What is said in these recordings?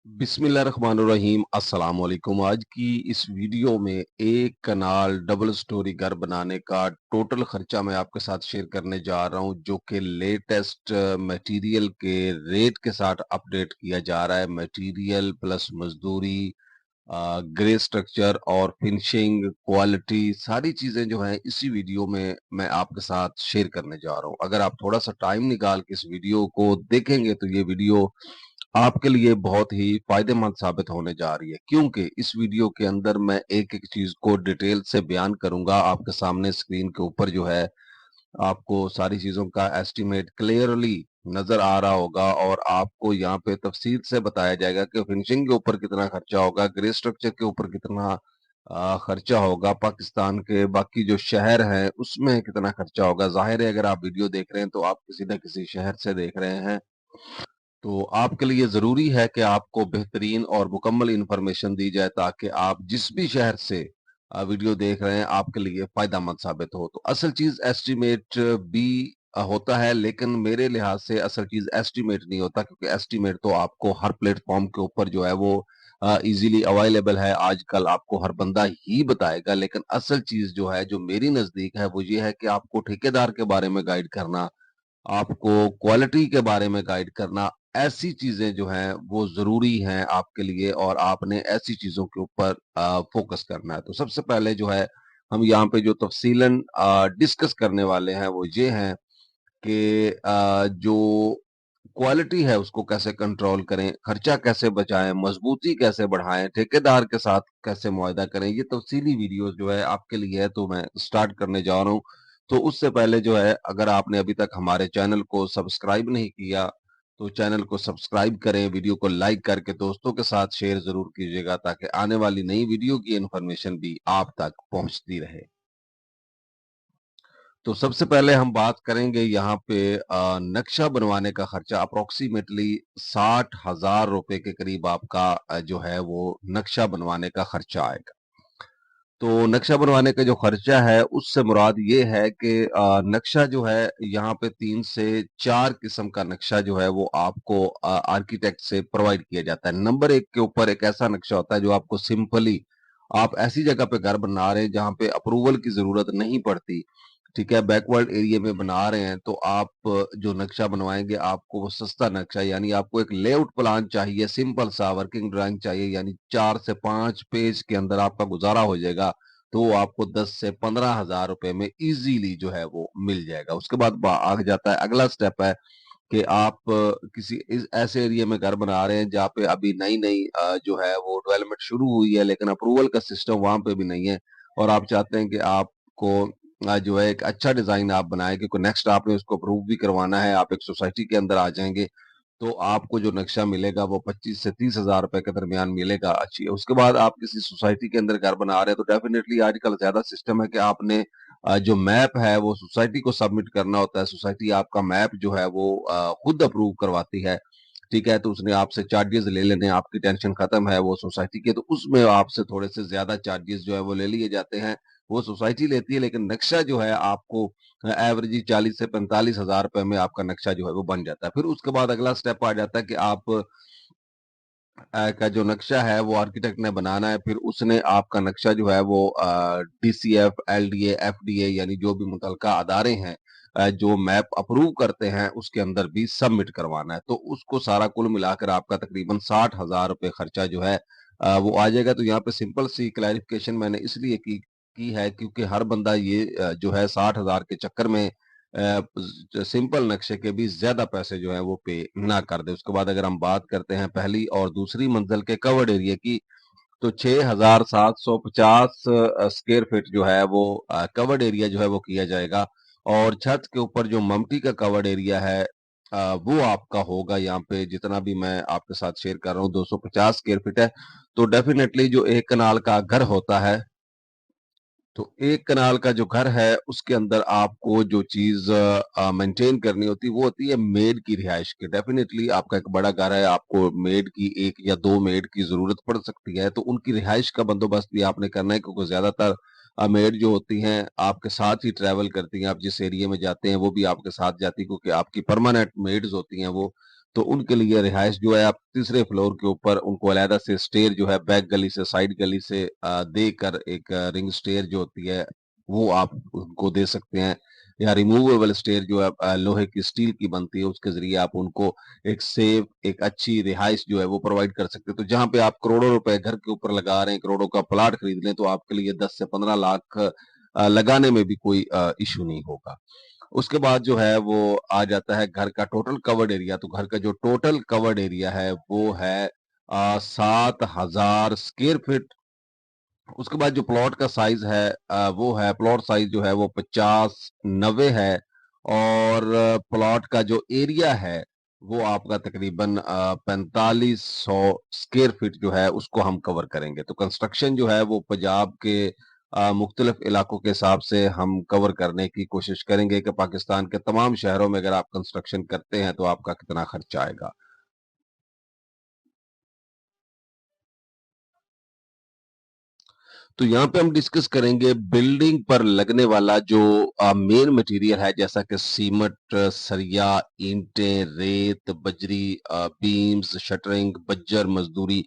बिस्मिल्लाहिर्रहमानिर्रहीम अस्सलाम वालेकुम। आज की इस वीडियो में एक कनाल डबल स्टोरी घर बनाने का टोटल खर्चा मैं आपके साथ शेयर करने जा रहा हूं, जो कि लेटेस्ट मटेरियल के रेट के साथ अपडेट किया जा रहा है। मटेरियल प्लस मजदूरी, ग्रे स्ट्रक्चर और फिनिशिंग क्वालिटी, सारी चीजें जो हैं इसी वीडियो में मैं आपके साथ शेयर करने जा रहा हूं। अगर आप थोड़ा सा टाइम निकाल के इस वीडियो को देखेंगे तो ये वीडियो आपके लिए बहुत ही फायदेमंद साबित होने जा रही है, क्योंकि इस वीडियो के अंदर मैं एक एक चीज को डिटेल से बयान करूंगा। आपके सामने स्क्रीन के ऊपर जो है आपको सारी चीजों का एस्टिमेट क्लियरली नजर आ रहा होगा और आपको यहाँ पे तफसील से बताया जाएगा कि फिनिशिंग के ऊपर कितना खर्चा होगा, ग्रे स्ट्रक्चर के ऊपर कितना खर्चा होगा, पाकिस्तान के बाकी जो शहर हैं उसमें कितना खर्चा होगा। जाहिर है अगर आप वीडियो देख रहे हैं तो आप किसी न किसी शहर से देख रहे हैं, तो आपके लिए ज़रूरी है कि आपको बेहतरीन और मुकम्मल इन्फॉर्मेशन दी जाए ताकि आप जिस भी शहर से वीडियो देख रहे हैं आपके लिए फ़ायदेमंद साबित हो। तो असल चीज़ एस्टीमेट भी होता है, लेकिन मेरे लिहाज से असल चीज़ एस्टीमेट नहीं होता, क्योंकि एस्टीमेट तो आपको हर प्लेटफॉर्म के ऊपर जो है वो इजीली अवेलेबल है। आजकल आपको हर बंदा ही बताएगा, लेकिन असल चीज़ जो है, जो मेरी नज़दीक है, वो ये है कि आपको ठेकेदार के बारे में गाइड करना, आपको क्वालिटी के बारे में गाइड करना, ऐसी चीजें जो हैं वो जरूरी हैं आपके लिए और आपने ऐसी चीजों के ऊपर फोकस करना है। तो सबसे पहले जो है हम यहाँ पे जो तफसीलन डिस्कस करने वाले हैं वो ये हैं कि जो क्वालिटी है उसको कैसे कंट्रोल करें, खर्चा कैसे बचाएं, मजबूती कैसे बढ़ाएं, ठेकेदार के साथ कैसे मुआहदा करें। ये तफसीली वीडियोस जो है आपके लिए है, तो मैं स्टार्ट करने जा रहा हूँ। तो उससे पहले जो है, अगर आपने अभी तक हमारे चैनल को सब्सक्राइब नहीं किया तो चैनल को सब्सक्राइब करें, वीडियो को लाइक करके दोस्तों के साथ शेयर जरूर कीजिएगा ताकि आने वाली नई वीडियो की इंफॉर्मेशन भी आप तक पहुंचती रहे। तो सबसे पहले हम बात करेंगे यहाँ पे नक्शा बनवाने का खर्चा अप्रोक्सीमेटली 60,000 रुपए के करीब आपका जो है वो नक्शा बनवाने का खर्चा आएगा। तो नक्शा बनवाने का जो खर्चा है उससे मुराद ये है कि नक्शा जो है यहाँ पे 3 से 4 किस्म का नक्शा जो है वो आपको आर्किटेक्ट से प्रोवाइड किया जाता है। नंबर 1 के ऊपर एक ऐसा नक्शा होता है जो आपको सिंपली, आप ऐसी जगह पे घर बना रहे हैं जहाँ पे अप्रूवल की जरूरत नहीं पड़ती, ठीक है, बैकवर्ड एरिया में बना रहे हैं, तो आप जो नक्शा बनवाएंगे आपको वो सस्ता नक्शा, यानी आपको एक लेआउट प्लान चाहिए, सिंपल सा वर्किंग ड्राइंग चाहिए, यानी 4 से 5 पेज के अंदर आपका गुजारा हो जाएगा। तो वो आपको 10 से 15 हजार रुपए में इजीली जो है वो मिल जाएगा। उसके बाद आगे जाता है, अगला स्टेप है कि आप किसी इस ऐसे एरिया में घर बना रहे हैं जहाँ पे अभी नई नई जो है वो डेवलपमेंट शुरू हुई है, लेकिन अप्रूवल का सिस्टम वहां पे भी नहीं है, और आप चाहते हैं कि आपको जो है एक अच्छा डिजाइन आप बनाए, क्योंकि नेक्स्ट आपने उसको अप्रूव भी करवाना है, आप एक सोसाइटी के अंदर आ जाएंगे, तो आपको जो नक्शा मिलेगा वो 25 से 30 हजार रुपए के दरमियान मिलेगा। अच्छी है। उसके बाद आप किसी सोसाइटी के अंदर घर बना रहे हैं तो डेफिनेटली आजकल ज्यादा सिस्टम है कि आपने जो मैप है वो सोसाइटी को सबमिट करना होता है। सोसाइटी आपका मैप जो है वो खुद अप्रूव करवाती है, ठीक है, तो उसने आपसे चार्जेस ले लेने, आपकी टेंशन खत्म है वो सोसाइटी के, तो उसमें आपसे थोड़े से ज्यादा चार्जेस जो है वो ले लिए जाते हैं, वो सोसाइटी लेती है, लेकिन नक्शा जो है आपको एवरेज 40 से 45 हजार रुपए में आपका नक्शा जो है वो बन जाता है। फिर उसके बाद अगला स्टेप आ जाता है कि आप का जो नक्शा है वो आर्किटेक्ट ने बनाना है, फिर उसने आपका नक्शा जो है वो डीसीएफ, एलडीए, एफडीए, यानी जो भी मुतलका अदारे हैं जो मैप अप्रूव करते हैं उसके अंदर भी सबमिट करवाना है। तो उसको सारा कुल मिलाकर आपका तकरीबन 60,000 रुपए खर्चा जो है वो आ जाएगा। तो यहाँ पे सिंपल सी क्लैरिफिकेशन मैंने इसलिए की है क्योंकि हर बंदा ये जो है 60,000 के चक्कर में सिंपल नक्शे के भी ज्यादा पैसे जो है वो पे ना कर दे। उसके बाद अगर हम बात करते हैं पहली और दूसरी मंजिल के कवर्ड एरिया की, तो 6,750 स्क्वायर फीट जो है वो कवर्ड एरिया जो है वो किया जाएगा, और छत के ऊपर जो ममटी का कवर्ड एरिया है वो आपका होगा, यहाँ पे जितना भी मैं आपके साथ शेयर कर रहा हूँ 250 स्क्वायर फीट है। तो डेफिनेटली जो एक कनाल का घर होता है, तो एक कनाल का जो घर है उसके अंदर आपको जो चीज मेंटेन करनी होती है वो होती है मेड की रिहाइश की। डेफिनेटली आपका एक बड़ा घर है, आपको मेड की 1 या 2 मेड की जरूरत पड़ सकती है, तो उनकी रिहाइश का बंदोबस्त भी आपने करना है, क्योंकि ज्यादातर मेड जो होती हैं आपके साथ ही ट्रैवल करती हैं, आप जिस एरिया में जाते हैं वो भी आपके साथ जाती हैं, क्योंकि आपकी परमानेंट मेड्स होती हैं वो। तो उनके लिए रिहाइश जो है आप तीसरे फ्लोर के ऊपर उनको अलहदा से स्टेयर जो है बैक गली से साइड गली से देकर एक रिंग स्टेयर जो होती है वो आप उनको दे सकते हैं, या रिमूवेबल स्टेयर जो है लोहे की स्टील की बनती है उसके जरिए आप उनको एक सेफ एक अच्छी रिहाइश जो है वो प्रोवाइड कर सकते हैं। तो जहां पे आप करोड़ों रुपए घर के ऊपर लगा रहे हैं, करोड़ों का प्लाट खरीद लें, तो आपके लिए 10 से 15 लाख लगाने में भी कोई इशू नहीं होगा। उसके बाद जो है वो आ जाता है घर का टोटल कवर्ड एरिया। तो घर का जो टोटल कवर्ड एरिया है वो है 7,000 स्क्वायर फीट। उसके बाद जो प्लॉट का साइज है वो है प्लॉट साइज जो है वो 50-90 है। और प्लॉट का जो एरिया है वो आपका तकरीबन 4500 स्क्वायर फीट जो है उसको हम कवर करेंगे। तो कंस्ट्रक्शन जो है वो पंजाब के मुख्तलिफ इलाकों के हिसाब से हम कवर करने की कोशिश करेंगे कि पाकिस्तान के तमाम शहरों में अगर आप कंस्ट्रक्शन करते हैं तो आपका कितना खर्चा आएगा। तो यहाँ पे हम डिस्कस करेंगे बिल्डिंग पर लगने वाला जो मेन मटेरियल है, जैसा कि सीमेंट, सरिया, ईंटें, रेत, बजरी, बीम्स, शटरिंग, बज्जर, मजदूरी।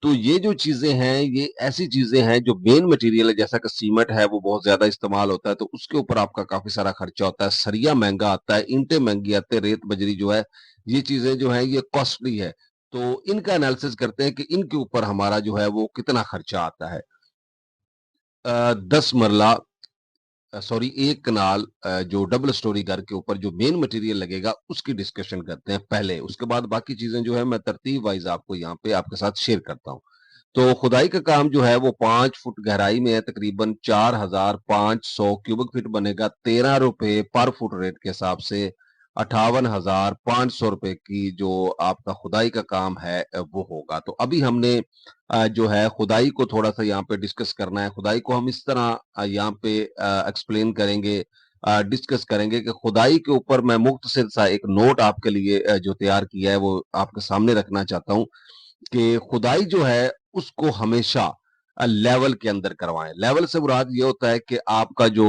तो ये जो चीजें हैं ये ऐसी चीजें हैं जो मेन मटेरियल है। जैसा कि सीमेंट है वो बहुत ज्यादा इस्तेमाल होता है तो उसके ऊपर आपका काफी सारा खर्चा होता है। सरिया महंगा आता है, ईंटें महंगी आती है, रेत बजरी जो है ये चीजें जो है ये कॉस्टली है। तो इनका एनालिसिस करते हैं कि इनके ऊपर हमारा जो है वो कितना खर्चा आता है। 10 मरला सॉरी 1 कनाल जो डबल स्टोरी घर के ऊपर जो मेन मटेरियल लगेगा उसकी डिस्कशन करते हैं पहले। उसके बाद बाकी चीजें जो है मैं तरतीब वाइज आपको यहाँ पे आपके साथ शेयर करता हूँ। तो खुदाई का काम जो है वो 5 फुट गहराई में है, तकरीबन 4,500 क्यूबिक फीट बनेगा। 13 रुपए पर फुट रेट के हिसाब से 58,500 रुपए की जो आपका खुदाई का काम है वो होगा। तो अभी हमने जो है खुदाई को थोड़ा सा यहाँ पे डिस्कस करना है। खुदाई को हम इस तरह यहाँ पे एक्सप्लेन करेंगे, डिस्कस करेंगे कि खुदाई के ऊपर मैं मुख्तसर सा एक नोट आपके लिए जो तैयार किया है वो आपके सामने रखना चाहता हूँ कि खुदाई जो है उसको हमेशा लेवल के अंदर करवाएं। लेवल से मुराद ये होता है कि आपका जो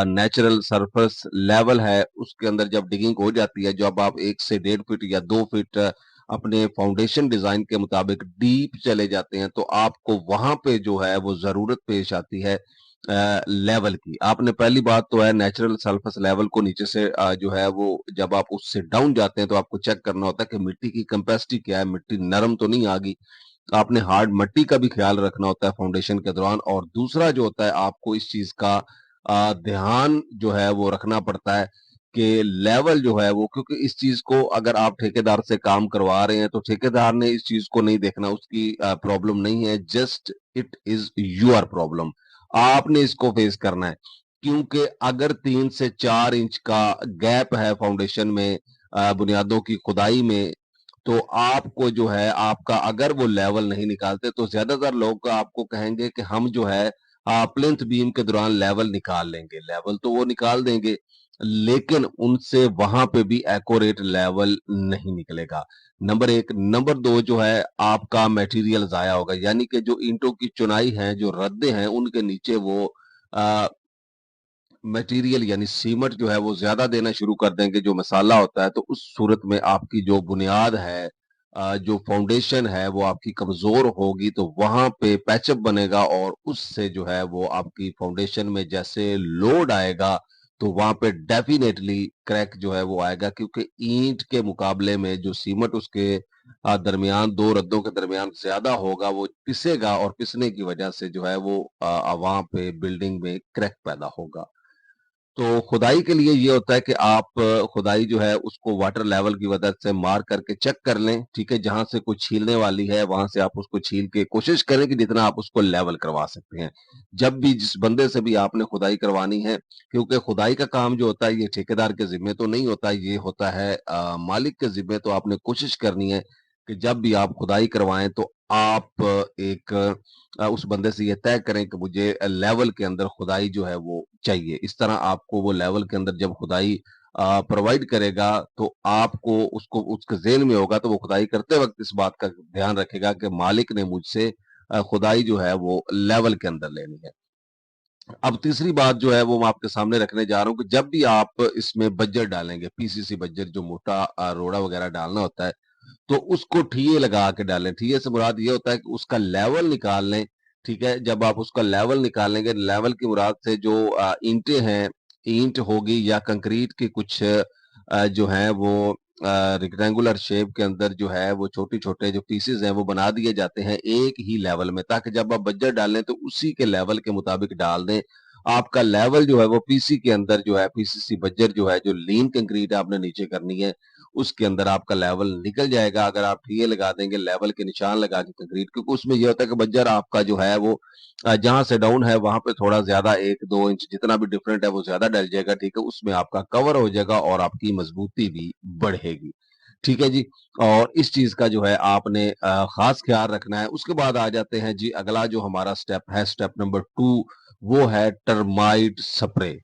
नेचुरल सरफेस लेवल है उसके अंदर जब डिगिंग हो जाती है, जब आप 1 से 1.5 फीट या 2 फीट अपने फाउंडेशन डिजाइन के मुताबिक डीप चले जाते हैं तो आपको वहां पे जो है वो जरूरत पेश आती है लेवल की। आपने पहली बात तो है नेचुरल सरफेस लेवल को नीचे से जो है वो जब आप उससे डाउन जाते हैं तो आपको चेक करना होता है कि मिट्टी की कैपेसिटी क्या है, मिट्टी नरम तो नहीं आ गई। आपने हार्ड मट्टी का भी ख्याल रखना होता है फाउंडेशन के दौरान। और दूसरा जो होता है आपको इस चीज का ध्यान जो है वो रखना पड़ता है कि लेवल जो है वो, क्योंकि इस चीज को अगर आप ठेकेदार से काम करवा रहे हैं तो ठेकेदार ने इस चीज को नहीं देखना, उसकी प्रॉब्लम नहीं है, just it is your problem. आपने इसको फेस करना है। क्योंकि अगर 3 से 4 इंच का गैप है फाउंडेशन में बुनियादों की खुदाई में, तो आपको जो है आपका अगर वो लेवल नहीं निकालते तो ज्यादातर लोग आपको कहेंगे कि हम जो है प्लिंथ बीम के दौरान लेवल निकाल लेंगे। लेवल तो वो निकाल देंगे लेकिन उनसे वहां पे भी एक्यूरेट लेवल नहीं निकलेगा। नंबर एक। नंबर दो जो है आपका मटेरियल जाया होगा, यानी कि जो ईंटों की चुनाई है, जो रद्दे हैं उनके नीचे वो मटेरियल यानी सीमेंट जो है वो ज्यादा देना शुरू कर देंगे, जो मसाला होता है। तो उस सूरत में आपकी जो बुनियाद है, जो फाउंडेशन है वो आपकी कमजोर होगी। तो वहां पे पैचअप बनेगा और उससे जो है वो आपकी फाउंडेशन में जैसे लोड आएगा तो वहां पे डेफिनेटली क्रैक जो है वो आएगा, क्योंकि ईंट के मुकाबले में जो सीमेंट उसके दरमियान दो रद्दों के दरमियान ज्यादा होगा, वो पिसेगा और पिसने की वजह से जो है वो वहां पे बिल्डिंग में क्रैक पैदा होगा। तो खुदाई के लिए ये होता है कि आप खुदाई जो है उसको वाटर लेवल की मदद से मार करके चेक कर लें, ठीक है। जहां से कुछ छीलने वाली है वहां से आप उसको छील के कोशिश करें कि जितना आप उसको लेवल करवा सकते हैं। जब भी जिस बंदे से भी आपने खुदाई करवानी है, क्योंकि खुदाई का काम जो होता है ये ठेकेदार के जिम्मे तो नहीं होता, ये होता है मालिक के जिम्मे। तो आपने कोशिश करनी है कि जब भी आप खुदाई करवाएं तो आप एक उस बंदे से ये तय करें कि मुझे लेवल के अंदर खुदाई जो है वो चाहिए। इस तरह आपको वो लेवल के अंदर जब खुदाई प्रोवाइड करेगा तो आपको उसको उसके ज़हन में होगा, तो वो खुदाई करते वक्त इस बात का ध्यान रखेगा कि मालिक ने मुझसे खुदाई जो है वो लेवल के अंदर लेनी है। अब तीसरी बात जो है वो मैं आपके सामने रखने जा रहा हूँ कि जब भी आप इसमें बज्जर डालेंगे, पीसीसी बज्जर जो मोटा रोड़ा वगैरह डालना होता है, तो उसको ठिये लगा के डालें। ठिये से मुराद ये होता है कि उसका लेवल निकाल लें, ठीक है? जब आप उसका लेवल निकालेंगे, लेवल की मुराद से जो ईंटें हैं, ईंट होगी या कंक्रीट के कुछ जो हैं वो रेक्टेंगुलर शेप के अंदर जो है वो छोटे-छोटे जो पीसेस हैं वो बना दिए जाते हैं एक ही लेवल में, ताकि जब आप बज्जर डालें तो उसी के लेवल के मुताबिक डाल दें। आपका लेवल जो है वो पीसी के अंदर जो है, पीसीसी बज्जर जो है, जो लीन कंक्रीट आपने नीचे करनी है, उसके अंदर आपका लेवल निकल जाएगा। अगर आप ठिये लगा देंगे, लेवल के निशान लगा के कंक्रीट, क्योंकि उसमें ये होता है कि बज्जर आपका जो है वो जहाँ से डाउन है वहां पे थोड़ा ज्यादा 1-2 इंच जितना भी डिफरेंट है वो ज्यादा डल जाएगा, ठीक है? उसमें आपका कवर हो जाएगा और आपकी मजबूती भी बढ़ेगी, ठीक है जी। और इस चीज का जो है आपने खास ख्याल रखना है। उसके बाद आ जाते हैं जी, अगला जो हमारा स्टेप है, स्टेप नंबर 2, वो है टर्माइट स्प्रे।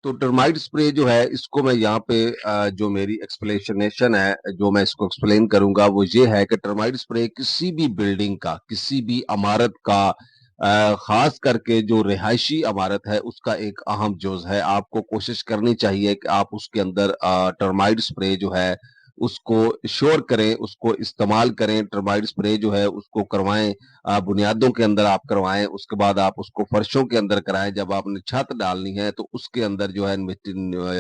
तो टर्माइट स्प्रे जो है, इसको मैं यहाँ पे जो मेरी एक्सप्लेनेशन है, जो मैं इसको एक्सप्लेन करूंगा वो ये है कि टर्माइट स्प्रे किसी भी बिल्डिंग का, किसी भी इमारत का, खास करके जो रिहायशी इमारत है उसका एक अहम जुज है। आपको कोशिश करनी चाहिए कि आप उसके अंदर टर्माइट स्प्रे जो है उसको श्योर करें, उसको इस्तेमाल करें। टर्माइट स्प्रे जो है उसको करवाएं, बुनियादों के अंदर आप करवाएं, उसके बाद आप उसको फर्शों के अंदर कराएं। जब आपने छत डालनी है तो उसके अंदर जो है मिट्टी,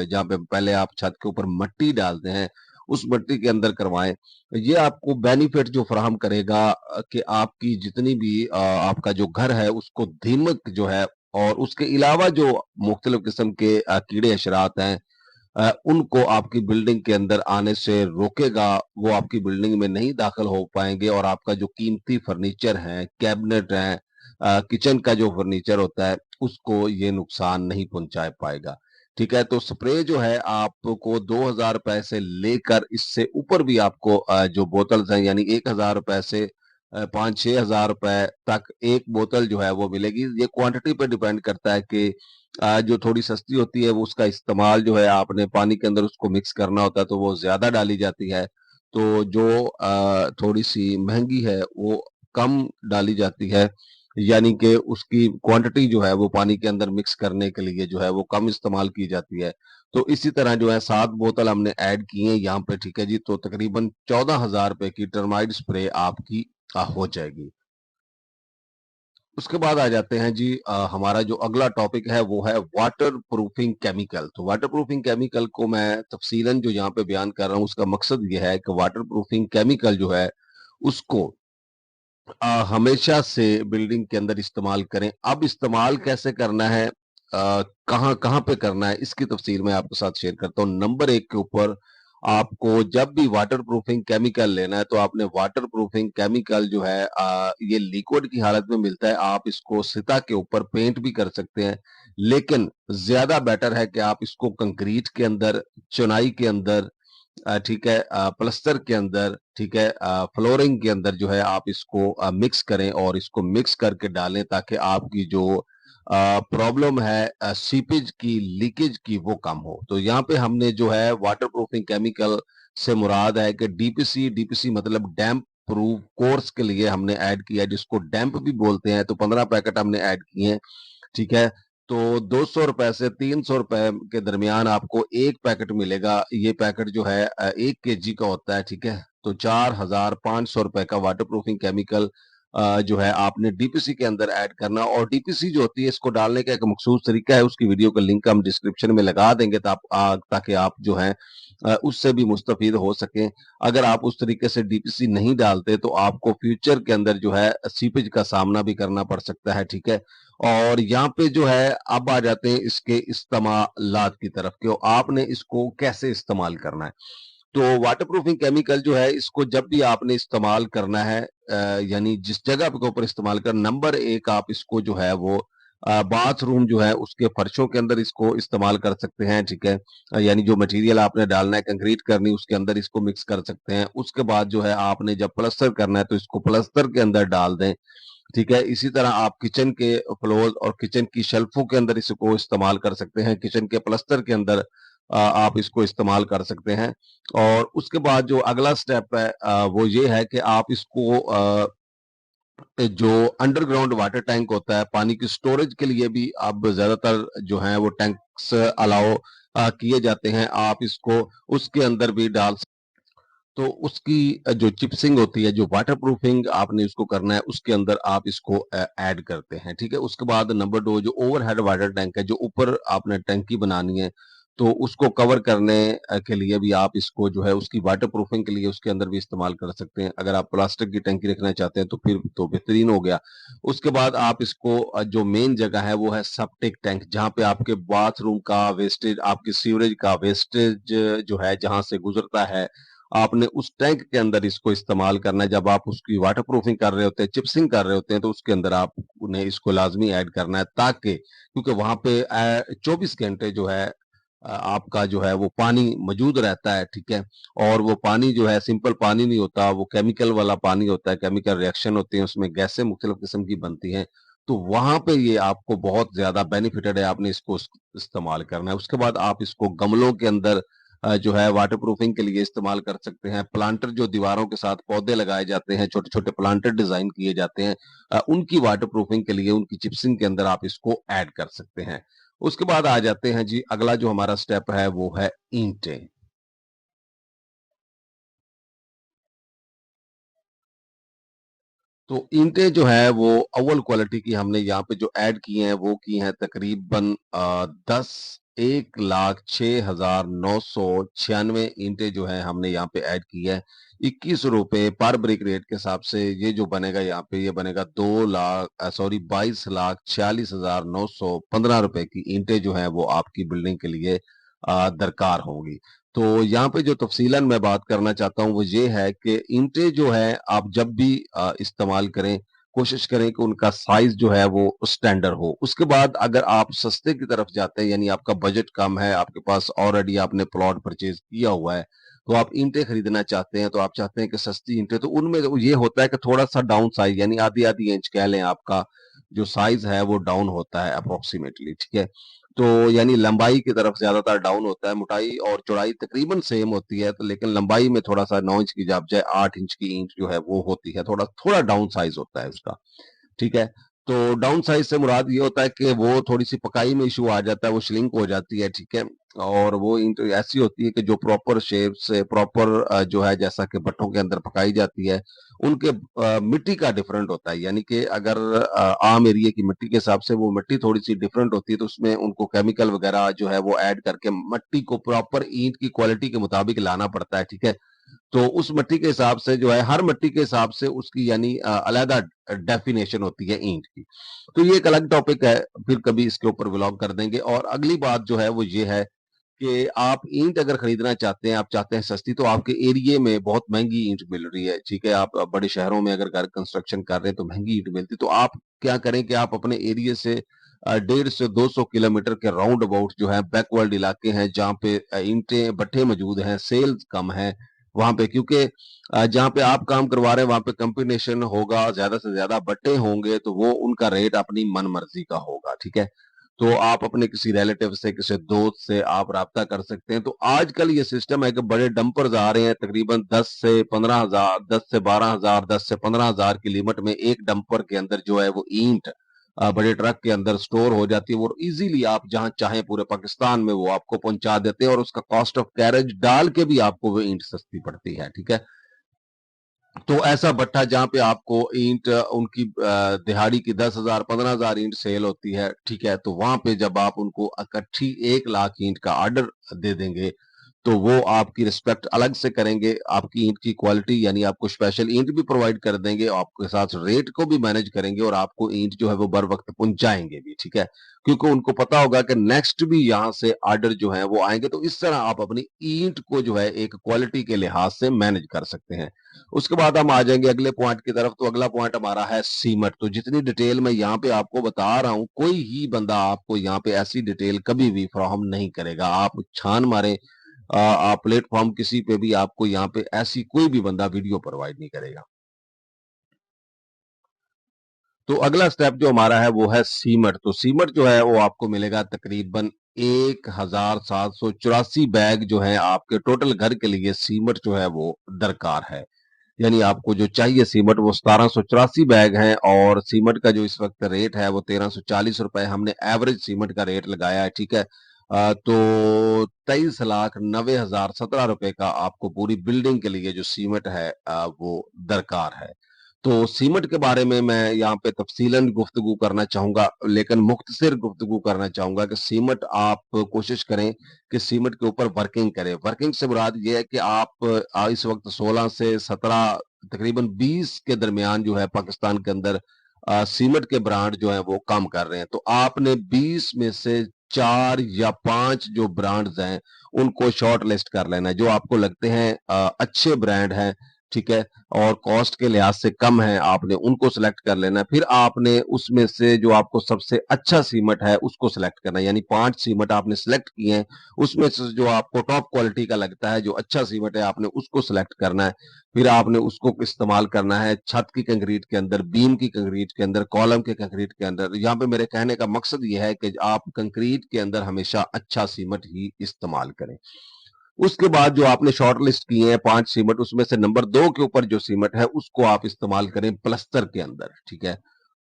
जहाँ पे पहले आप छत के ऊपर मट्टी डालते हैं, उस मट्टी के अंदर करवाएं। ये आपको बेनिफिट जो फराहम करेगा कि आपकी जितनी भी आपका जो घर है उसको दीमक जो है और उसके अलावा जो मुख्तलिफ किस्म के कीड़े अशरात हैं, उनको आपकी बिल्डिंग के अंदर आने से रोकेगा। वो आपकी बिल्डिंग में नहीं दाखिल हो पाएंगे और आपका जो कीमती फर्नीचर है, कैबिनेट है, किचन का जो फर्नीचर होता है, उसको ये नुकसान नहीं पहुंचा पाएगा, ठीक है? तो स्प्रे जो है आपको 2,000 रुपए से लेकर इससे ऊपर भी आपको जो बोतल्स हैं, यानी 1,000 रुपए से 5-6 हज़ार रुपए तक एक बोतल जो है वो मिलेगी। ये क्वांटिटी पर डिपेंड करता है कि जो थोड़ी सस्ती होती है वो उसका इस्तेमाल जो है आपने पानी के अंदर उसको मिक्स करना होता है तो वो ज्यादा डाली जाती है। तो जो थोड़ी सी महंगी है वो कम डाली जाती है, यानी कि उसकी क्वांटिटी जो है वो पानी के अंदर मिक्स करने के लिए जो है वो कम इस्तेमाल की जाती है। तो इसी तरह जो है 7 बोतल हमने ऐड की है यहाँ पे, ठीक है जी। तो तकरीबन 14,000 रुपए की टर्माइड स्प्रे आपकी हो जाएगी। उसके बाद आ जाते हैं जी, हमारा जो अगला टॉपिक है वो है वाटर प्रूफिंग केमिकल। तो वाटर प्रूफिंग केमिकल को मैं तफसीलन जो यहाँ पे बयान कर रहा हूँ, उसका मकसद ये है कि वाटर प्रूफिंग केमिकल जो है उसको हमेशा से बिल्डिंग के अंदर इस्तेमाल करें। अब इस्तेमाल कैसे करना है, कहाँ कहाँ पे करना है, इसकी तफसील मैं आपके साथ शेयर करता हूँ। नंबर 1 के ऊपर, आपको जब भी वाटर प्रूफिंग केमिकल लेना है तो आपने वाटर प्रूफिंग केमिकल जो है ये लिक्विड की हालत में मिलता है। आप इसको सतह के ऊपर पेंट भी कर सकते हैं, लेकिन ज्यादा बेटर है कि आप इसको कंक्रीट के अंदर, चुनाई के अंदर, ठीक है, प्लस्तर के अंदर, ठीक है, फ्लोरिंग के अंदर जो है आप इसको मिक्स करें और इसको मिक्स करके डालें, ताकि आपकी जो प्रॉब्लम है सीपेज की, लीकेज की, वो कम हो। तो यहाँ पे हमने जो है वाटर प्रूफिंग केमिकल से मुराद है कि डीपीसी, डीपीसी मतलब डैम्प प्रूफ कोर्स के लिए हमने ऐड किया है, जिसको डैम्प भी बोलते हैं। तो 15 पैकेट हमने ऐड किए हैं, ठीक है। तो 200 रुपए से 300 रुपए के दरमियान आपको एक पैकेट मिलेगा। ये पैकेट जो है 1 kg का होता है, ठीक है। तो 4,500 रुपए का वाटर प्रूफिंग केमिकल जो है आपने डीपीसी के अंदर ऐड करना। और डीपीसी जो होती है, इसको डालने का एक मखसूस तरीका है, उसकी वीडियो का लिंक हम डिस्क्रिप्शन में लगा देंगे, ताकि आप जो है उससे भी मुस्तफीद हो सकें। अगर आप उस तरीके से डीपीसी नहीं डालते तो आपको फ्यूचर के अंदर जो है सीपेज का सामना भी करना पड़ सकता है, ठीक है। और यहाँ पे जो है अब आ जाते हैं इसके इस्तेमालात की तरफ, कि आपने इसको कैसे इस्तेमाल करना है। तो वाटर प्रूफिंग केमिकल जो है, इसको जब भी आपने इस्तेमाल करना है, यानी जिस जगह के ऊपर इस्तेमाल कर, नंबर 1 आप इसको जो है वो बाथरूम जो है उसके फर्शों के अंदर इसको इस्तेमाल कर सकते हैं, ठीक है। यानी जो मटेरियल आपने डालना है, कंक्रीट करनी, उसके अंदर इसको मिक्स कर सकते हैं। उसके बाद जो है आपने जब प्लस्तर करना है तो इसको प्लस्तर के अंदर डाल दें, ठीक है। इसी तरह आप किचन के फ्लोर और किचन की शेल्फों के अंदर इसको इस्तेमाल कर सकते हैं। किचन के प्लस्तर के अंदर आप इसको इस्तेमाल कर सकते हैं। और उसके बाद जो अगला स्टेप है वो ये है कि आप इसको जो अंडरग्राउंड वाटर टैंक होता है, पानी की स्टोरेज के लिए भी अब ज्यादातर जो है वो टैंक्स अलाउ किए जाते हैं, आप इसको उसके अंदर भी डाल। तो उसकी जो चिप्सिंग होती है, जो वाटर प्रूफिंग आपने उसको करना है, उसके अंदर आप इसको ऐड करते हैं, ठीक है। उसके बाद नंबर 2, जो ओवरहेड वाटर टैंक है, जो ऊपर आपने टंकी बनानी है, तो उसको कवर करने के लिए भी आप इसको जो है उसकी वाटर प्रूफिंग के लिए उसके अंदर भी इस्तेमाल कर सकते हैं। अगर आप प्लास्टिक की टंकी रखना चाहते हैं तो फिर तो बेहतरीन हो गया। उसके बाद आप इसको जो मेन जगह है वो है सेप्टिक टैंक, जहाँ पे आपके बाथरूम का वेस्टेज, आपकी सीवरेज का वेस्टेज जो है जहां से गुजरता है, आपने उस टैंक के अंदर इसको इस्तेमाल करना है। जब आप उसकी वाटर प्रूफिंग कर रहे होते हैं, चिप्सिंग कर रहे होते हैं, तो उसके अंदर आप उन्हें इसको लाजमी ऐड करना है, ताकि क्योंकि वहां पे 24 घंटे जो है आपका जो है वो पानी मौजूद रहता है, ठीक है। और वो पानी जो है सिंपल पानी नहीं होता, वो केमिकल वाला पानी होता है, केमिकल रिएक्शन होते हैं, उसमें गैसें मुख्तलिफ किस्म की बनती हैं। तो वहां पे ये आपको बहुत ज्यादा बेनिफिटेड है, आपने इसको इस्तेमाल करना है। उसके बाद आप इसको गमलों के अंदर जो है वाटर प्रूफिंग के लिए इस्तेमाल कर सकते हैं। प्लांटर जो दीवारों के साथ पौधे लगाए जाते हैं, छोटे छोटे प्लांटर डिजाइन किए जाते हैं, उनकी वाटर प्रूफिंग के लिए, उनकी चिप्सिंग के अंदर आप इसको ऐड कर सकते हैं। उसके बाद आ जाते हैं जी, अगला जो हमारा स्टेप है वो है ईंटें। तो ईंटें जो है वो अव्वल क्वालिटी की हमने यहाँ पे जो ऐड की हैं वो की हैं तकरीबन 1,06,996 ईंटें जो है हमने यहाँ पे ऐड की है। 21 रुपए पर ब्रिक रेट के हिसाब से ये जो बनेगा यहाँ पे, ये बनेगा 22,46,915 रुपए की ईंटें जो है वो आपकी बिल्डिंग के लिए दरकार होंगी। तो यहाँ पे जो तफसीलन मैं बात करना चाहता हूँ वो ये है कि ईंटें जो है आप जब भी इस्तेमाल करें, कोशिश करें कि उनका साइज जो है वो स्टैंडर्ड हो। उसके बाद अगर आप सस्ते की तरफ जाते हैं, यानी आपका बजट कम है, आपके पास ऑलरेडी आपने प्लॉट परचेज किया हुआ है, तो आप ईंटें खरीदना चाहते हैं, तो आप चाहते हैं कि सस्ती ईंटें, तो उनमें तो ये होता है कि थोड़ा सा डाउन साइज, यानी आधी आधी इंच कह लें, आपका जो साइज है वो डाउन होता है अप्रोक्सीमेटली, ठीक है। तो यानी लंबाई की तरफ ज्यादातर डाउन होता है, मोटाई और चौड़ाई तकरीबन सेम होती है, तो लेकिन लंबाई में थोड़ा सा 9 इंच की बजाय 8 इंच की ईंट जो है वो होती है, थोड़ा थोड़ा डाउन साइज होता है उसका, ठीक है। तो डाउन साइज से मुराद ये होता है कि वो थोड़ी सी पकाई में इशू आ जाता है, वो श्रिंक हो जाती है, ठीक है। और वो ईंट ऐसी होती है कि जो प्रॉपर शेप से प्रॉपर जो है जैसा कि भट्टों के अंदर पकाई जाती है, उनके मिट्टी का डिफरेंट होता है, यानी कि अगर आम एरिया की मिट्टी के हिसाब से वो मिट्टी थोड़ी सी डिफरेंट होती है, तो उसमें उनको केमिकल वगैरह जो है वो ऐड करके मिट्टी को प्रॉपर ईंट की क्वालिटी के मुताबिक लाना पड़ता है, ठीक है। तो उस मिट्टी के हिसाब से जो है, हर मिट्टी के हिसाब से उसकी यानी अलहदा डेफिनेशन होती है ईंट की। तो ये एक अलग टॉपिक है, फिर कभी इसके ऊपर व्लॉग कर देंगे। और अगली बात जो है वो ये है कि आप ईंट अगर खरीदना चाहते हैं, आप चाहते हैं सस्ती, तो आपके एरिया में बहुत महंगी ईंट मिल रही है, ठीक है। आप बड़े शहरों में अगर घर कंस्ट्रक्शन कर रहे हैं तो महंगी ईंट मिलती है, तो आप क्या करें कि आप अपने एरिया से 150 से 200 किलोमीटर के राउंड अबाउट जो है बैकवर्ड इलाके हैं, जहाँ पे ईंटें भट्ठे मौजूद हैं, सेल्स कम है वहां पे, क्योंकि जहाँ पे आप काम करवा रहे हैं वहां पे कंपटीशन होगा, ज्यादा से ज्यादा भट्टे होंगे, तो वो उनका रेट अपनी मन मर्जी का होगा, ठीक है। तो आप अपने किसी रिलेटिव से, किसी दोस्त से आप राब्ता कर सकते हैं। तो आजकल ये सिस्टम है कि बड़े डंपर्स आ रहे हैं, तकरीबन 10 से 15 हजार, 10 से 12 हजार, 10 से 15 हजार की लिमिट में एक डंपर के अंदर जो है वो ईंट बड़े ट्रक के अंदर स्टोर हो जाती है, वो इजीली आप जहां चाहें पूरे पाकिस्तान में वो आपको पहुंचा देते हैं, और उसका कॉस्ट ऑफ कैरेज डाल के भी आपको वो ईंट सस्ती पड़ती है, ठीक है। तो ऐसा भट्ठा जहाँ पे आपको ईंट उनकी दिहाड़ी की 10 हजार 15 हजार ईंट सेल होती है, ठीक है, तो वहां पे जब आप उनको इकट्ठी 1 लाख ईंट का ऑर्डर दे देंगे, तो वो आपकी रिस्पेक्ट अलग से करेंगे, आपकी ईंट की क्वालिटी यानी आपको स्पेशल ईंट भी प्रोवाइड कर देंगे, आपके साथ रेट को भी मैनेज करेंगे, और आपको ईंट जो है वो बर वक्त पहुंचाएंगे भी, ठीक है। क्योंकि उनको पता होगा कि नेक्स्ट भी यहाँ से ऑर्डर जो है वो आएंगे, तो इस तरह आप अपनी ईंट को जो है एक क्वालिटी के लिहाज से मैनेज कर सकते हैं। उसके बाद हम आ जाएंगे अगले पॉइंट की तरफ। तो अगला पॉइंट हमारा है सीमेंट। तो जितनी डिटेल मैं यहाँ पे आपको बता रहा हूँ, कोई ही बंदा आपको यहाँ पे ऐसी डिटेल कभी भी फ्राहम नहीं करेगा। आप छान मारे आप प्लेटफॉर्म किसी पे भी, आपको यहाँ पे ऐसी कोई भी बंदा वीडियो प्रोवाइड नहीं करेगा। तो अगला स्टेप जो हमारा है वो है सीमेंट। तो सीमेंट जो है वो आपको मिलेगा तकरीबन 1,784 बैग जो है आपके टोटल घर के लिए सीमेंट जो है वो दरकार है। यानी आपको जो चाहिए सीमेंट वो 1784 बैग हैं, और सीमेंट का जो इस वक्त रेट है वो 1340 रुपए हमने एवरेज सीमेंट का रेट लगाया है, ठीक है। तो 23,90,17 रुपए का आपको पूरी बिल्डिंग के लिए जो सीमेंट है वो दरकार है। तो सीमेंट के बारे में मैं यहाँ पे तफसीलन गुफ्तगू करना चाहूंगा, लेकिन मुख्तसर गुफ्तगू करना चाहूंगा कि सीमेंट आप कोशिश करें कि सीमेंट के ऊपर वर्किंग करें। वर्किंग से मुराद ये है कि आप इस वक्त 16 से 17 तकरीबन 20 के दरमियान जो है पाकिस्तान के अंदर सीमेंट के ब्रांड जो है वो काम कर रहे हैं। तो आपने 20 में से 4 या 5 जो ब्रांड्स हैं उनको शॉर्ट लिस्ट कर लेना है, जो आपको लगते हैं अच्छे ब्रांड हैं, ठीक है, और कॉस्ट के लिहाज से कम है, आपने उनको सिलेक्ट कर लेना है। फिर आपने उसमें से जो आपको सबसे अच्छा सीमेंट है उसको सिलेक्ट करना है, यानी 5 सीमेंट आपने सिलेक्ट किए हैं, उसमें से जो आपको टॉप क्वालिटी का लगता है, जो अच्छा सीमेंट है, आपने उसको सिलेक्ट करना है। फिर आपने उसको इस्तेमाल करना है छत की कंक्रीट के अंदर, बीम की कंक्रीट के अंदर, कॉलम के कंक्रीट के अंदर। यहाँ पे मेरे कहने का मकसद ये है कि आप कंक्रीट के अंदर हमेशा अच्छा सीमेंट ही इस्तेमाल करें। उसके बाद जो आपने शॉर्ट लिस्ट किए हैं 5 सीमेंट, उसमें से नंबर 2 के ऊपर जो सीमेंट है उसको आप इस्तेमाल करें प्लस्तर के अंदर, ठीक है।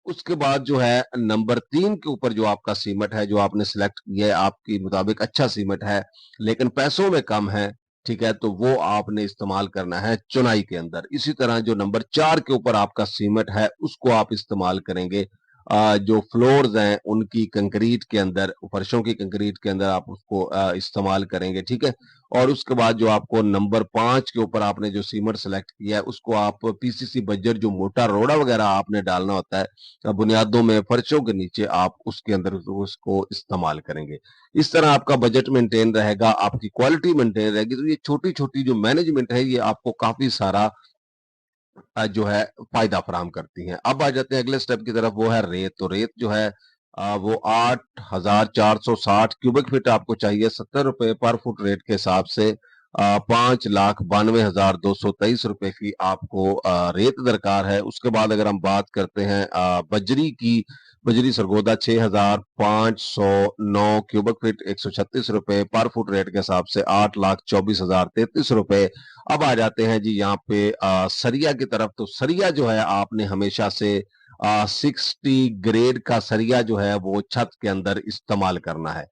उसके बाद जो है नंबर 3 के ऊपर जो आपका सीमेंट है, जो आपने सिलेक्ट किया है, आपके मुताबिक अच्छा सीमेंट है लेकिन पैसों में कम है, ठीक है, तो वो आपने इस्तेमाल करना है चुनाई के अंदर। इसी तरह जो नंबर 4 के ऊपर आपका सीमेंट है उसको आप इस्तेमाल करेंगे जो फ्लोर्स हैं उनकी कंक्रीट के अंदर, फर्शों की कंक्रीट के अंदर आप उसको इस्तेमाल करेंगे, ठीक है। और उसके बाद जो आपको नंबर 5 के ऊपर आपने जो सीमेंट सेलेक्ट किया है उसको आप पीसीसी बज्जर, जो मोटा रोड़ा वगैरह आपने डालना होता है बुनियादों में, फर्शों के नीचे, आप उसके अंदर उसको इस्तेमाल करेंगे। इस तरह आपका बजट मेंटेन रहेगा, आपकी क्वालिटी मेंटेन रहेगी। तो ये छोटी छोटी जो मैनेजमेंट है ये आपको काफी सारा जो है फायदा फराहम करती हैं। अब आ जाते हैं अगले स्टेप की तरफ, वो है रेत। तो रेत जो है वो 8,460 क्यूबिक फीट आपको चाहिए, 70 रुपए पर फुट रेट के हिसाब से 5,92,223 रुपए की आपको रेत दरकार है। उसके बाद अगर हम बात करते हैं बजरी की, बजरी सरगोदा 6,509 क्यूबिक फीट, 136 रुपए पर फुट रेट के हिसाब से 8,24,033 रुपए। अब आ जाते हैं जी यहाँ पे सरिया की तरफ। तो सरिया जो है आपने हमेशा से 60 ग्रेड का सरिया जो है वो छत के अंदर इस्तेमाल करना है।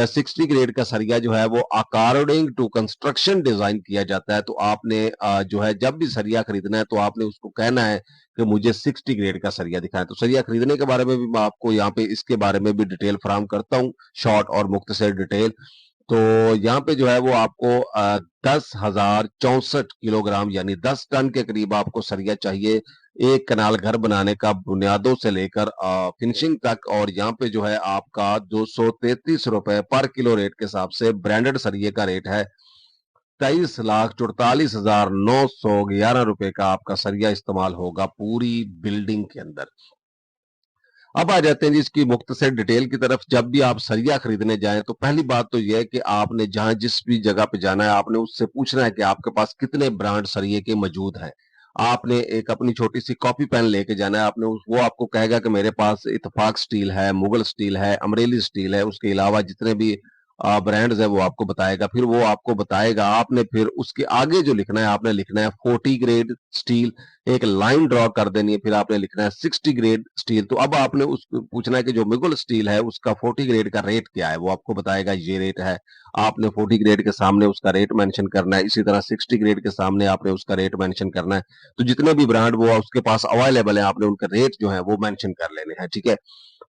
60 ग्रेड का सरिया जो है वो अकॉर्डिंग टू कंस्ट्रक्शन डिजाइन किया जाता है। तो आपने जो है जब भी सरिया खरीदना है तो आपने उसको कहना है कि मुझे 60 ग्रेड का सरिया दिखाएं। तो सरिया खरीदने के बारे में भी मैं आपको यहाँ पे इसके बारे में भी डिटेल फराहम करता हूँ, शॉर्ट और मुख्तसर डिटेल। तो यहाँ पे जो है वो आपको 10,064 किलोग्राम यानी 10 टन के करीब आपको सरिया चाहिए, एक कनाल घर बनाने का, बुनियादों से लेकर फिनिशिंग तक। और यहाँ पे जो है आपका 233 रुपए पर किलो रेट के हिसाब से ब्रांडेड सरिये का रेट है। 23,44,911 रुपए का आपका सरिया इस्तेमाल होगा पूरी बिल्डिंग के अंदर। अब आ जाते हैं जी इसकी मुख्तसर डिटेल की तरफ। जब भी आप सरिया खरीदने जाएं तो पहली बात तो यह है कि आपने जहां जिस भी जगह पे जाना है आपने उससे पूछना है कि आपके पास कितने ब्रांड सरिये के मौजूद हैं। आपने एक अपनी छोटी सी कॉपी पेन लेके जाना है, आपने वो आपको कहेगा कि मेरे पास इत्तेफाक स्टील है, मुगल स्टील है, अमरेली स्टील है, उसके अलावा जितने भी ब्रांड्स है वो आपको बताएगा। फिर वो आपको बताएगा, आपने फिर उसके आगे जो लिखना है, आपने लिखना है 40 ग्रेड स्टील, एक लाइन ड्रॉ कर देनी है। फिर आपने लिखना है 60 ग्रेड स्टील। तो अब आपने उसको पूछना है कि जो मुगल स्टील है उसका 40 ग्रेड का रेट क्या है, वो आपको बताएगा ये रेट है। आपने 40 ग्रेड के सामने उसका रेट मेंशन करना है, इसी तरह 60 ग्रेड के सामने आपने उसका रेट मेंशन करना है। तो जितने भी ब्रांड वो उसके पास अवेलेबल है आपने उनका रेट जो है वो मेंशन कर लेने हैं, ठीक है।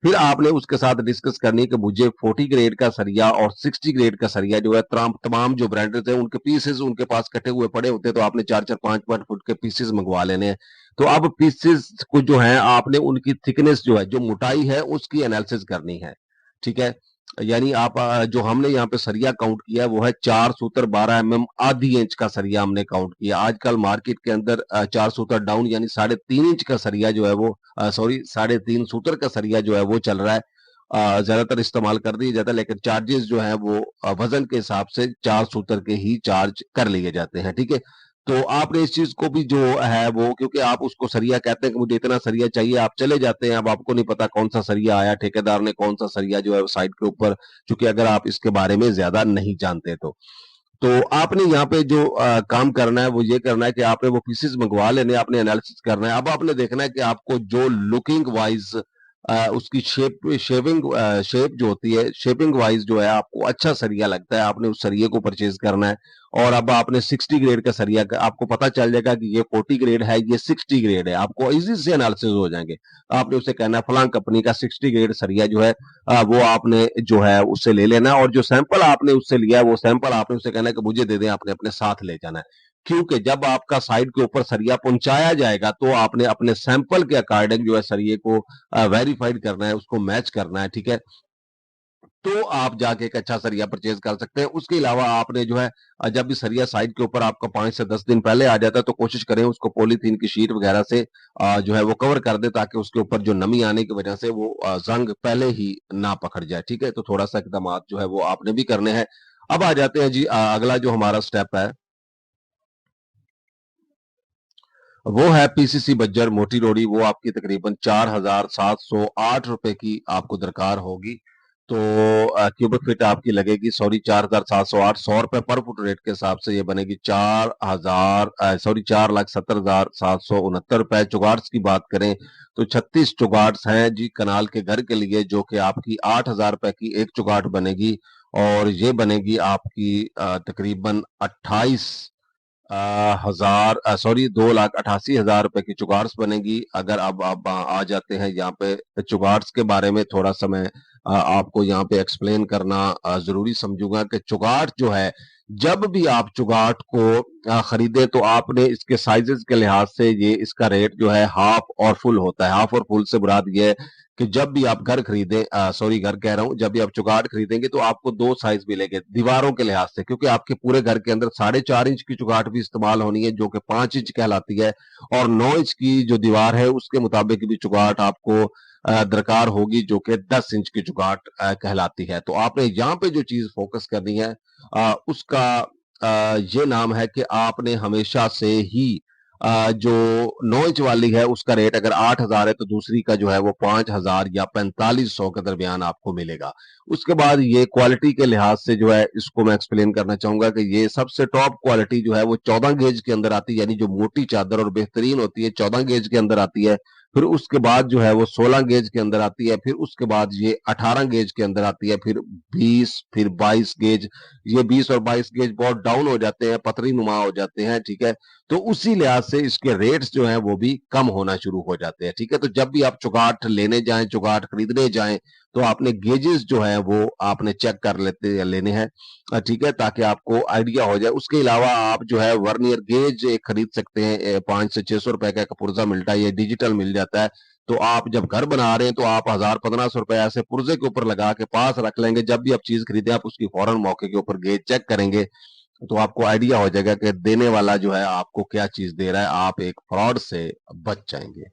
फिर आपने उसके साथ डिस्कस करनी है कि मुझे 40 ग्रेड का सरिया और 60 ग्रेड का सरिया जो है तमाम जो ब्रांडेड है उनके पीसेस उनके पास कटे हुए पड़े होते हैं, तो आपने 4-4 5-5 फुट के पीसेस मंगवा लेने हैं। तो अब पीसेस को जो है आपने उनकी थिकनेस जो है, जो मोटाई है, उसकी एनालिसिस करनी है, ठीक है। यानी आप जो हमने यहाँ पे सरिया काउंट किया है वो है 4 सूत्र 12 mm आधी इंच का सरिया हमने काउंट किया। आजकल मार्केट के अंदर 4 सूत्र डाउन यानी 3.5 इंच का सरिया जो है वो, सॉरी 3.5 सूत्र का सरिया जो है वो चल रहा है, ज्यादातर इस्तेमाल कर दिया जाता है। लेकिन चार्जेस जो है वो वजन के हिसाब से 4 सूत्र के ही चार्ज कर लिए जाते हैं, ठीक है। तो आपने इस चीज को भी जो है वो, क्योंकि आप उसको सरिया कहते हैं कि मुझे इतना सरिया चाहिए, आप चले जाते हैं, अब आपको नहीं पता कौन सा सरिया आया, ठेकेदार ने कौन सा सरिया जो है साइड के ऊपर, क्योंकि अगर आप इसके बारे में ज्यादा नहीं जानते तो आपने यहाँ पे जो काम करना है वो ये करना है कि आपने वो पीसेस मंगवा लेने, आपने एनालिसिस करना है। अब आपने देखना है कि आपको जो लुकिंग वाइज उसकी शेप जो होती है, शेपिंग वाइज जो है आपको अच्छा सरिया लगता है, आपने उस सरिये को परचेज करना है। और अब आपने 60 ग्रेड का सरिया आपको पता चल जाएगा कि ये 40 ग्रेड है, ये 60 ग्रेड है, आपको इजी से एनालिसिस हो जाएंगे। आपने उसे कहना है फलां कंपनी का 60 ग्रेड सरिया जो है वो आपने जो है उससे ले लेना है, और जो सैंपल आपने उससे लिया है वो सैंपल आपने उससे कहना है कि मुझे दे दें, आपने अपने साथ ले जाना है। क्योंकि जब आपका साइड के ऊपर सरिया पहुंचाया जाएगा तो आपने अपने सैंपल के अकॉर्डिंग जो है सरिये को वेरीफाइड करना है, उसको मैच करना है, ठीक है। तो आप जाके एक अच्छा सरिया परचेज कर सकते हैं। उसके अलावा आपने जो है जब भी सरिया साइड के ऊपर आपका 5 से 10 दिन पहले आ जाता है तो कोशिश करें उसको पॉलीथीन की शीट वगैरह से जो है वो कवर कर दे, ताकि उसके ऊपर जो नमी आने की वजह से वो जंग पहले ही ना पकड़ जाए, ठीक है। तो थोड़ा सा इकदाम जो है वो आपने भी करने हैं। अब आ जाते हैं जी अगला जो हमारा स्टेप है वो है पीसीसी बज्जर मोटी रोड़ी। वो आपकी तकरीबन 4,708 रुपए की आपको दरकार होगी। तो क्यूबिक फीट आपकी लगेगी, सॉरी 4,708, 100 रुपए पर फुट रेट के हिसाब से ये बनेगी 4,70,769 रुपए। चुगाट्स की बात करें तो 36 चुगाट्स हैं जी कनाल के घर के लिए, जो कि आपकी 8,000 रुपए की एक चुगाट बनेगी। और ये बनेगी आपकी तकरीबन 2,88,000 रुपए की चुगार्स बनेगी। अगर अब आप आ जाते हैं यहाँ पे चुगार्स के बारे में, थोड़ा सा मैं आपको यहाँ पे एक्सप्लेन करना जरूरी समझूंगा कि चुगाट जो है, जब भी आप चुगाट को खरीदे तो आपने इसके साइजेस के लिहाज से ये इसका रेट जो है हाफ और फुल होता है। हाफ और फुल से मुराद ये है कि जब भी आप घर खरीदें, सॉरी घर कह रहा हूं, जब भी आप चुगाट खरीदेंगे तो आपको दो साइज मिलेंगे दीवारों के लिहाज से, क्योंकि आपके पूरे घर के अंदर 4.5 इंच की चुगाट भी इस्तेमाल होनी है जो कि 5 इंच कहलाती है, और 9 इंच की जो दीवार है उसके मुताबिक भी चुगाट आपको दरकार होगी जो कि 10 इंच की चुगाट कहलाती है। तो आपने यहाँ पे जो चीज फोकस करनी है उसका ये नाम है कि आपने हमेशा से ही जो 9 इंच वाली है उसका रेट अगर 8,000 है तो दूसरी का जो है वो 5,000 या 4,500 के दरमियान आपको मिलेगा। उसके बाद ये क्वालिटी के लिहाज से जो है इसको मैं एक्सप्लेन करना चाहूंगा कि ये सबसे टॉप क्वालिटी जो है वो 14 गेज के अंदर आती है, यानी जो मोटी चादर और बेहतरीन होती है 14 गेज के अंदर आती है। फिर उसके बाद जो है वो 16 गेज के अंदर आती है, फिर उसके बाद ये 18 गेज के अंदर आती है, फिर 20, फिर 22 गेज। ये 20 और 22 गेज बहुत डाउन हो जाते हैं, पतरी नुमा हो जाते हैं, ठीक है। तो उसी लिहाज से इसके रेट्स जो हैं वो भी कम होना शुरू हो जाते हैं, ठीक है। तो जब भी आप चुगाट लेने जाएं, चुगाट खरीदने जाएं, तो आपने गेजेस जो है वो आपने चेक कर लेने हैं, ठीक है, ताकि आपको आइडिया हो जाए। उसके अलावा आप जो है वर्नियर गेज एक खरीद सकते हैं, 500 से 600 रुपए का एक पुर्जा मिलता है, ये डिजिटल मिल जाता है। तो आप जब घर बना रहे हैं तो आप 1,000-1,500 रुपए ऐसे पुर्जे के ऊपर लगा के पास रख लेंगे, जब भी आप चीज खरीदे आप उसकी फौरन मौके के ऊपर गेज चेक करेंगे, तो आपको आइडिया हो जाएगा कि देने वाला जो है आपको क्या चीज दे रहा है, आप एक फ्रॉड से बच जाएंगे।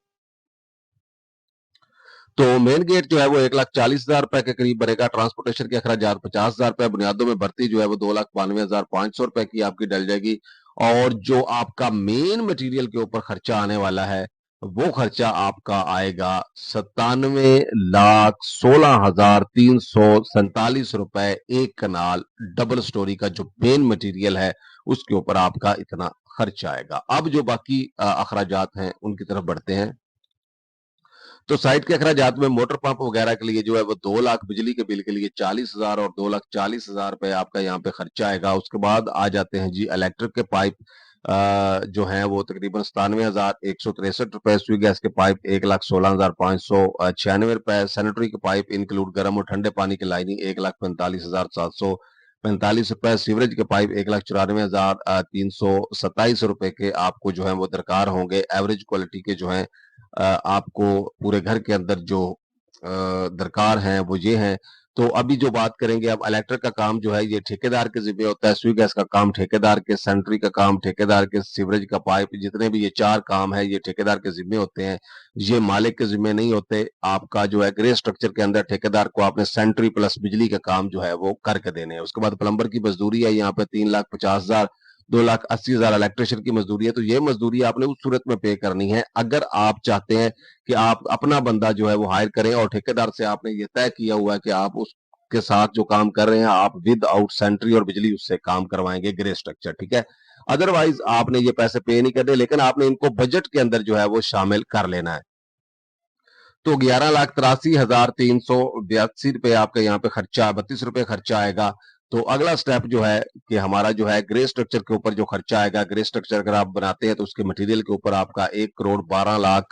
तो मेन गेट जो है वो 1,40,000 रुपए के करीब बनेगा। ट्रांसपोर्टेशन के अखराजात 50,000 रुपए, बुनियादों में भर्ती जो है वो 2,92,500 रुपए की आपकी डल जाएगी। और जो आपका मेन मटेरियल के ऊपर खर्चा आने वाला है वो खर्चा आपका आएगा 97,16,347 रुपए एक कनाल डबल स्टोरी का। जो मेन मटेरियल है उसके ऊपर आपका इतना खर्चा आएगा। अब जो बाकी अखराजात हैं उनकी तरफ बढ़ते हैं। तो साइट के अखराजात में मोटर पंप वगैरह के लिए जो है वो 2 लाख, बिजली के बिल के लिए 40,000 और 2,40,000 रुपए आपका यहाँ पे खर्चा आएगा। उसके बाद आ जाते हैं जी इलेक्ट्रिक के पाइप जो है वो तकरीबन 97,163 रुपए। स्वी गैस के पाइप 1,16,596 रुपए। सैनिटरी के पाइप इंक्लूड गर्म और ठंडे पानी की लाइनिंग 1,45,745 रुपए। सीवरेज के पाइप 1,94,327 रुपए के आपको जो है वो दरकार होंगे। एवरेज क्वालिटी के जो है आपको पूरे घर के अंदर जो दरकार हैं वो ये हैं। तो अभी जो बात करेंगे, अब इलेक्ट्रिक का काम जो है ये ठेकेदार के जिम्मे होता है, स्वी गैस का काम ठेकेदार के, सैनिटरी का काम ठेकेदार के, सीवरेज का पाइप, जितने भी ये 4 काम है ये ठेकेदार के जिम्मे होते हैं, ये मालिक के जिम्मे नहीं होते। आपका जो है ग्रे स्ट्रक्चर के अंदर ठेकेदार को आपने सैनिटरी प्लस बिजली का काम जो है वो करके देने हैं। उसके बाद प्लम्बर की मजदूरी है यहाँ पे 3,50,000, 2,80,000 इलेक्ट्रिशियन की मजदूरी है। तो ये मजदूरी आपने उस सूरत में पे करनी है अगर आप चाहते हैं कि आप अपना बंदा जो है वो हायर करें, और ठेकेदार से आपने ये तय किया हुआ है कि आप उसके साथ जो काम कर रहे हैं आप विद आउट सेंट्री और बिजली उससे काम करवाएंगे, ग्रे स्ट्रक्चर, ठीक है। अदरवाइज आपने ये पैसे पे नहीं करने, लेकिन आपने इनको बजट के अंदर जो है वो शामिल कर लेना है। तो 11,83,382 रुपये आपका यहाँ पे खर्चा, 32 रुपये खर्चा आएगा। तो अगला स्टेप जो है कि हमारा जो है ग्रे स्ट्रक्चर के ऊपर जो खर्चा आएगा, ग्रे स्ट्रक्चर अगर आप बनाते हैं तो उसके मटेरियल के ऊपर आपका 1,12,00,000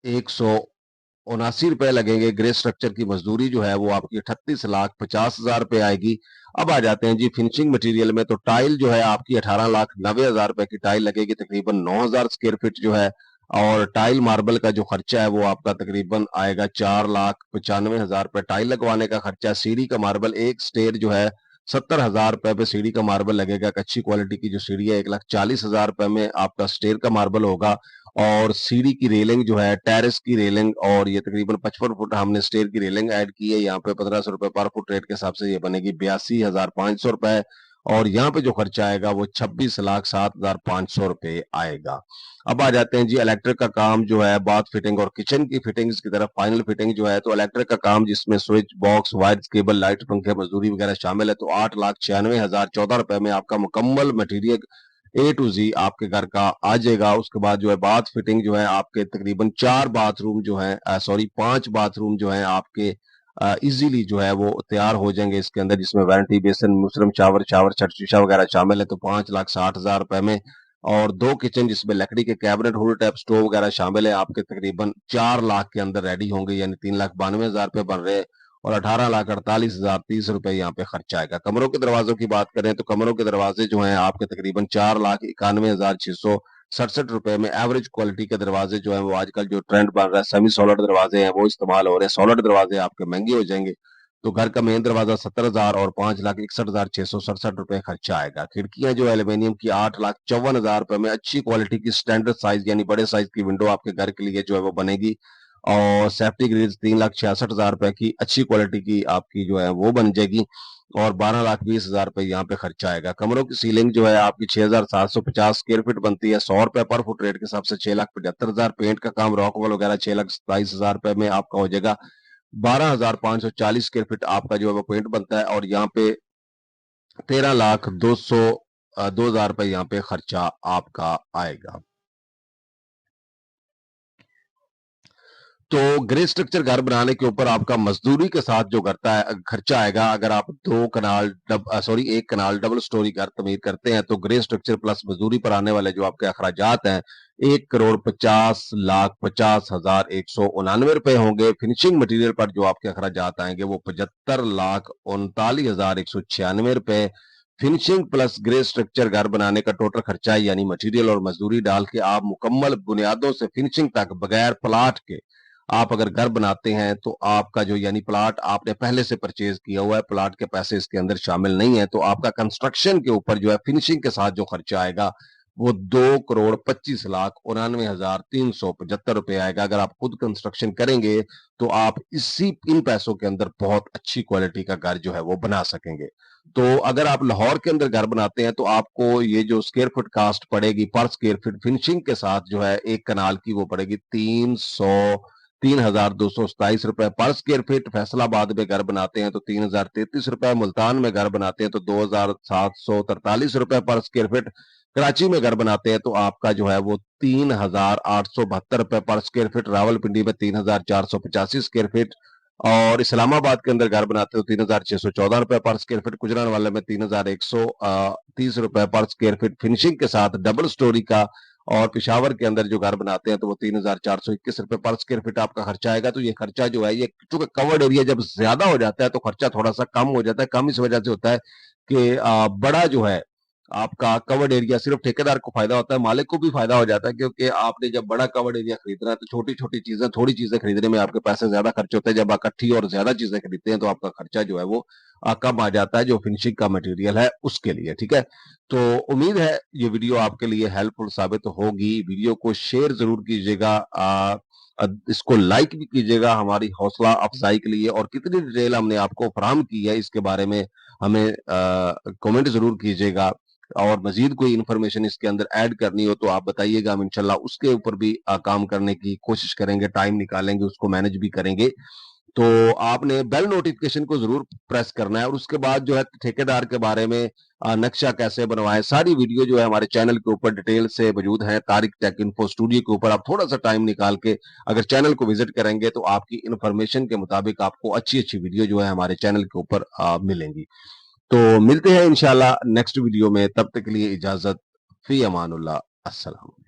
179 रुपए लगेंगे। ग्रे स्ट्रक्चर की मजदूरी जो है वो आपकी 38,50,000 रुपए आएगी। अब आ जाते हैं जी फिनिशिंग मटेरियल में। तो टाइल जो है आपकी 18,90,000 रुपए की टाइल लगेगी, तकरीबन 9,000 स्क्वायर फीट जो है। और टाइल मार्बल का जो खर्चा है वो आपका तकरीबन आएगा 4,95,000 रुपए टाइल लगवाने का खर्चा। सीढ़ी का मार्बल एक स्टेयर जो है 70,000 रुपए पे सीढ़ी का मार्बल लगेगा। एक अच्छी क्वालिटी की जो सीढ़ी है 1,40,000 रुपए में आपका स्टेयर का मार्बल होगा। और सीढ़ी की रेलिंग जो है, टेरेस की रेलिंग, और ये तकरीबन 55 फुट हमने स्टेयर की रेलिंग ऐड की है। यहाँ पे 1,500 रुपए पर फुट रेट के हिसाब से ये बनेगी 82,500 रुपए। और यहाँ पे जो खर्चा आएगा वो 26,07,500 रुपए आएगा। अब आ जाते हैं जी इलेक्ट्रिक का काम जो है, बाथ फिटिंग और किचन की फिटिंग्स की तरफ। फाइनल फिटिंग जो है, तो इलेक्ट्रिक का काम जिसमें switch box, wires, cable, light, पंखे, मजदूरी वगैरह शामिल है, तो 8,96,014 रुपए में आपका मुकम्मल मटेरियल A to Z आपके घर का आ जाएगा। उसके बाद जो है बाथ फिटिंग जो है आपके तकरीबन 4 बाथरूम जो है, सॉरी 5 बाथरूम जो है आपके इजीली जो है वो तैयार हो जाएंगे इसके अंदर, जिसमें वैनिटी बेसिन, मुसरम शावर, शावर छत शीशा वगैरह शामिल है। तो 5,60,000 रुपए में। और 2 किचन जिसमें लकड़ी के कैबिनेट, हुड टैप, स्टोव वगैरह शामिल है, आपके तकरीबन 4 लाख के अंदर रेडी होंगे, यानी 3,92,000 रुपए बन रहे हैं। और 18,48,030 रुपए यहाँ पे खर्चा आएगा। कमरों के दरवाजों की बात करें तो कमरों के दरवाजे जो हैं आपके तकरीबन 4,91,667 रुपए में। एवरेज क्वालिटी के दरवाजे जो है वो आजकल जो ट्रेंड बन रहा है, सेमी सॉलिड दरवाजे हैं वो इस्तेमाल हो रहे हैं। सॉलिड दरवाजे आपके महंगे हो जाएंगे। तो घर का मेन दरवाजा 70,000 और 5,61,667 रुपए खर्चा आएगा। खिड़कियां जो है एल्यूमिनियम की 8,54,000 रुपए में अच्छी क्वालिटी की स्टैंडर्ड साइज यानी बड़े साइज की विंडो आपके घर के लिए जो है वो बनेगी। और सेफ्टी ग्रिल्स 3,66,000 रुपए की अच्छी क्वालिटी की आपकी जो है वो बन जाएगी। और 12,20,000 रुपए यहाँ पे खर्चा आएगा। कमरों की सीलिंग जो है आपकी 6,750 स्क्वायर फीट बनती है, 100 रुपए पर फुट रेट के हिसाब से 6,75,000। पेंट का काम, रॉकवॉल वगैरह 6,27,000 रुपए में आपका हो जाएगा। 12,540 स्क्वायर फीट आपका जो है वो पेंट बनता है। और यहाँ पे 13,2,02,000 रुपए यहाँ पे खर्चा आपका आएगा। तो ग्रे स्ट्रक्चर घर बनाने के ऊपर आपका मजदूरी के साथ जो करता है खर्चा आएगा, अगर आप 1 कनाल डबल स्टोरी घर तमीर करते हैं, तो ग्रे स्ट्रक्चर प्लस मजदूरी पर आने वाले जो आपके अखराजात हैं 1,50,50,199 होंगे। फिनिशिंग मटेरियल पर जो आपके अखराजात आएंगे वो 75,39,196 फिनिशिंग प्लस ग्रे स्ट्रक्चर घर बनाने का टोटल खर्चा है, यानी मटेरियल और मजदूरी डाल के आप मुकम्मल बुनियादों से फिनिशिंग तक बगैर प्लाट के आप अगर घर बनाते हैं तो आपका जो, यानी प्लाट आपने पहले से परचेज किया हुआ है, प्लाट के पैसे इसके अंदर शामिल नहीं है, तो आपका कंस्ट्रक्शन के ऊपर जो है फिनिशिंग के साथ जो खर्चा आएगा वो 2,25,69,375 रुपए आएगा। अगर आप खुद कंस्ट्रक्शन करेंगे तो आप इसी इन पैसों के अंदर बहुत अच्छी क्वालिटी का घर जो है वो बना सकेंगे। तो अगर आप लाहौर के अंदर घर बनाते हैं तो आपको ये जो स्क्वायर फुट कास्ट पड़ेगी पर स्क्वायर फीट फिनिशिंग के साथ जो है 1 कनाल की, वो पड़ेगी 3,0227 रुपए पर स्क्वायर फीट। फैसलाबाद में घर बनाते हैं तो 3,033 रुपए, मुल्तान में घर बनाते हैं तो 2,743 रुपए पर स्क्वायर फीट, कराची में घर बनाते हैं तो आपका जो है वो 3,872 रुपए पर स्क्वायर फीट, रावलपिंडी में 3,485 स्क्वायर फीट, और इस्लामाबाद के अंदर घर बनाते हो 3,614 रुपए पर स्क्वायर फीट, गुजरांवाला में 3,130 रुपए पर स्क्वायर फीट फिनिशिंग के साथ डबल स्टोरी का। और पिशावर के अंदर जो घर बनाते हैं तो वो 3,421 रुपए पर स्क्वायर फीट आपका खर्चा आएगा। तो ये खर्चा जो है, ये चूंकि कवर्ड एरिया जब ज्यादा हो जाता है तो खर्चा थोड़ा सा कम हो जाता है। कम इस वजह से होता है कि बड़ा जो है आपका कवर्ड एरिया, सिर्फ ठेकेदार को फायदा होता है, मालिक को भी फायदा हो जाता है, क्योंकि आपने जब बड़ा कवर्ड एरिया खरीदना है तो छोटी छोटी चीजें, थोड़ी चीजें खरीदने में आपके पैसे ज्यादा खर्च होते हैं। जब आप इकट्ठी और ज्यादा चीजें खरीदते हैं तो आपका खर्चा जो है वो कम आ जाता है, जो फिनिशिंग का मटेरियल है उसके लिए। ठीक है, तो उम्मीद है ये वीडियो आपके लिए हेल्पफुल साबित होगी। वीडियो को शेयर जरूर कीजिएगा, इसको लाइक भी कीजिएगा हमारी हौसला अफजाई के लिए। और कितनी डिटेल हमने आपको फराहम की है इसके बारे में हमें कमेंट जरूर कीजिएगा। और मजीद कोई इन्फॉर्मेशन इसके अंदर ऐड करनी हो तो आप बताइएगा, हम इंशाल्लाह उसके ऊपर भी काम करने की कोशिश करेंगे, टाइम निकालेंगे, उसको मैनेज भी करेंगे। तो आपने बेल नोटिफिकेशन को जरूर प्रेस करना है और उसके बाद जो है ठेकेदार के बारे में नक्शा कैसे बनवाएं सारी वीडियो जो है हमारे चैनल के ऊपर डिटेल से मौजूद है। तारिक टेक इन्फो स्टूडियो के ऊपर आप थोड़ा सा टाइम निकाल के अगर चैनल को विजिट करेंगे तो आपकी इन्फॉर्मेशन के मुताबिक आपको अच्छी अच्छी वीडियो जो है हमारे चैनल के ऊपर मिलेंगी। तो मिलते हैं इंशाल्लाह नेक्स्ट वीडियो में, तब तक के लिए इजाजत, फी अमानुल्लाह, अस्सलाम।